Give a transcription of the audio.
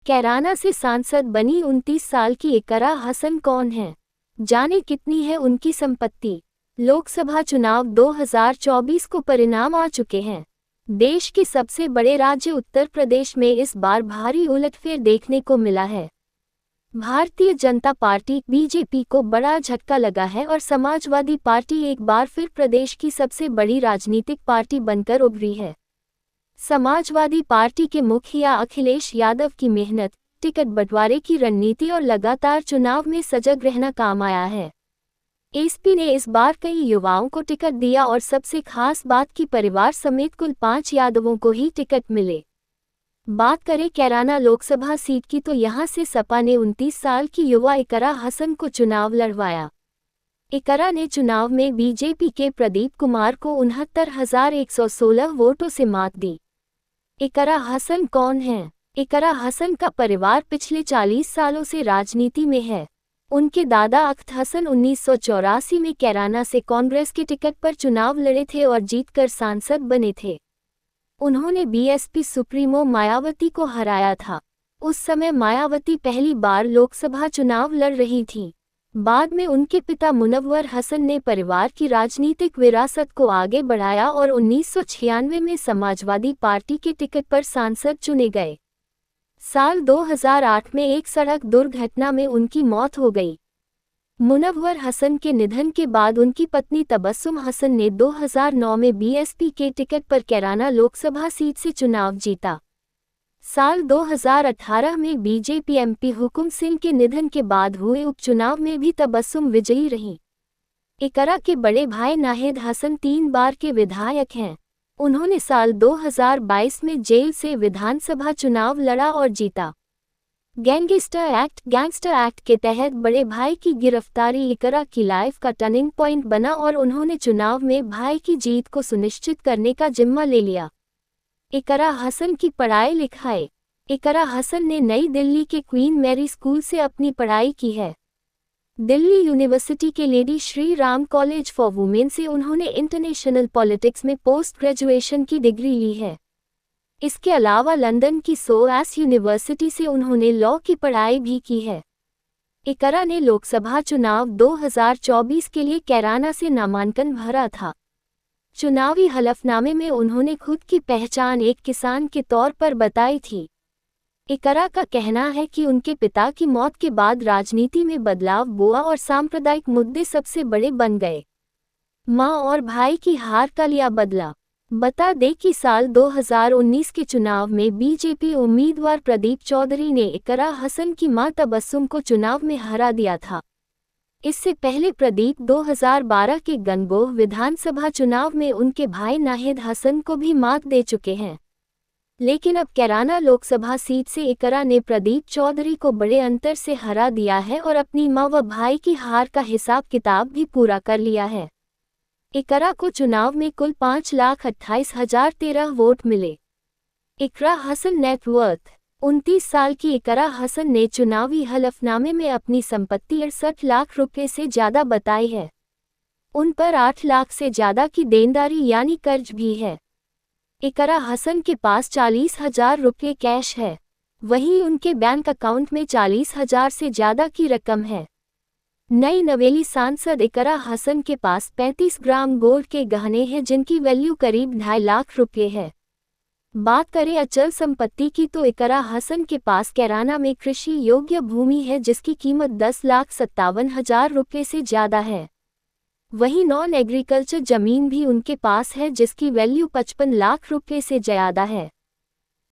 कैराना से सांसद बनी 29 साल की इकरा हसन कौन है? जाने कितनी है उनकी संपत्ति। लोकसभा चुनाव 2024 को परिणाम आ चुके हैं। देश के सबसे बड़े राज्य उत्तर प्रदेश में इस बार भारी उलटफेर देखने को मिला है। भारतीय जनता पार्टी बीजेपी को बड़ा झटका लगा है और समाजवादी पार्टी एक बार फिर प्रदेश की सबसे बड़ी राजनीतिक पार्टी बनकर उभरी है। समाजवादी पार्टी के मुखिया अखिलेश यादव की मेहनत, टिकट बंटवारे की रणनीति और लगातार चुनाव में सजग रहना काम आया है। एसपी ने इस बार कई युवाओं को टिकट दिया और सबसे खास बात कि परिवार समेत कुल 5 यादवों को ही टिकट मिले। बात करें कैराना लोकसभा सीट की तो यहां से सपा ने 29 साल की युवा इकरा हसन को चुनाव लड़वाया। इकरा ने चुनाव में बीजेपी के प्रदीप कुमार को 69,116 वोटों से मात दी। इकरा हसन कौन है? इकरा हसन का परिवार पिछले 40 सालों से राजनीति में है। उनके दादा अख्त हसन 1984 में कैराना से कांग्रेस के टिकट पर चुनाव लड़े थे और जीतकर सांसद बने थे। उन्होंने बीएसपी सुप्रीमो मायावती को हराया था। उस समय मायावती पहली बार लोकसभा चुनाव लड़ रही थीं। बाद में उनके पिता मुनव्वर हसन ने परिवार की राजनीतिक विरासत को आगे बढ़ाया और 1996 में समाजवादी पार्टी के टिकट पर सांसद चुने गए। साल 2008 में एक सड़क दुर्घटना में उनकी मौत हो गई। मुनव्वर हसन के निधन के बाद उनकी पत्नी तबस्सुम हसन ने 2009 में बीएसपी के टिकट पर कैराना लोकसभा सीट से चुनाव जीता। साल 2018 में बीजेपी एमपी हुकुम सिंह के निधन के बाद हुए उपचुनाव में भी तबस्सुम विजयी रहीं। इकरा के बड़े भाई नाहिद हसन 3 बार के विधायक हैं। उन्होंने साल 2022 में जेल से विधानसभा चुनाव लड़ा और जीता। गैंगस्टर एक्ट के तहत बड़े भाई की गिरफ्तारी इकरा की लाइफ का टर्निंग पॉइंट बना और उन्होंने चुनाव में भाई की जीत को सुनिश्चित करने का जिम्मा ले लिया। इकरा हसन की पढ़ाई लिखाई। इकरा हसन ने नई दिल्ली के क्वीन मैरी स्कूल से अपनी पढ़ाई की है। दिल्ली यूनिवर्सिटी के lady Shri Ram college for women से उन्होंने इंटरनेशनल पॉलिटिक्स में पोस्ट ग्रेजुएशन की डिग्री ली है। इसके अलावा लंदन की सोएस यूनिवर्सिटी से उन्होंने लॉ की पढ़ाई भी की है। इकरा ने लोकसभा चुनाव 2024 के लिए कैराना से नामांकन भरा था। चुनावी हलफनामे में उन्होंने खुद की पहचान एक किसान के तौर पर बताई थी। इकरा का कहना है कि उनके पिता की मौत के बाद राजनीति में बदलाव हुआ और सांप्रदायिक मुद्दे सबसे बड़े बन गए। मां और भाई की हार का लिया बदला। बता दें कि साल 2019 के चुनाव में बीजेपी उम्मीदवार प्रदीप चौधरी ने इकरा हसन की मां तबस्सुम को चुनाव में हरा दिया था। इससे पहले प्रदीप 2012 के गणगोह विधानसभा चुनाव में उनके भाई नाहिद हसन को भी मात दे चुके हैं। लेकिन अब कैराना लोकसभा सीट से इकरा ने प्रदीप चौधरी को बड़े अंतर से हरा दिया है और अपनी मां व भाई की हार का हिसाब किताब भी पूरा कर लिया है। इकरा को चुनाव में कुल 5,28,013 वोट मिले। इकरा हसन नेटवर्थ। 29 साल की इकरा हसन ने चुनावी हलफनामे में अपनी संपत्ति 68 लाख रुपए से ज्यादा बताई है। उन पर 8 लाख से ज्यादा की देनदारी यानी कर्ज भी है। इकरा हसन के पास 40,000 रुपये कैश है। वहीं उनके बैंक अकाउंट में 40,000 से ज्यादा की रकम है। नई नवेली सांसद इकरा हसन के पास 35 ग्राम गोल्ड के गहने हैं जिनकी वैल्यू करीब 2.5 लाख रुपये है। बात करें अचल संपत्ति की तो इकरा हसन के पास कैराना में कृषि योग्य भूमि है जिसकी कीमत 10,57,000 रुपये से ज्यादा है। वहीं नॉन एग्रीकल्चर जमीन भी उनके पास है जिसकी वैल्यू 55 लाख रुपये से ज्यादा है।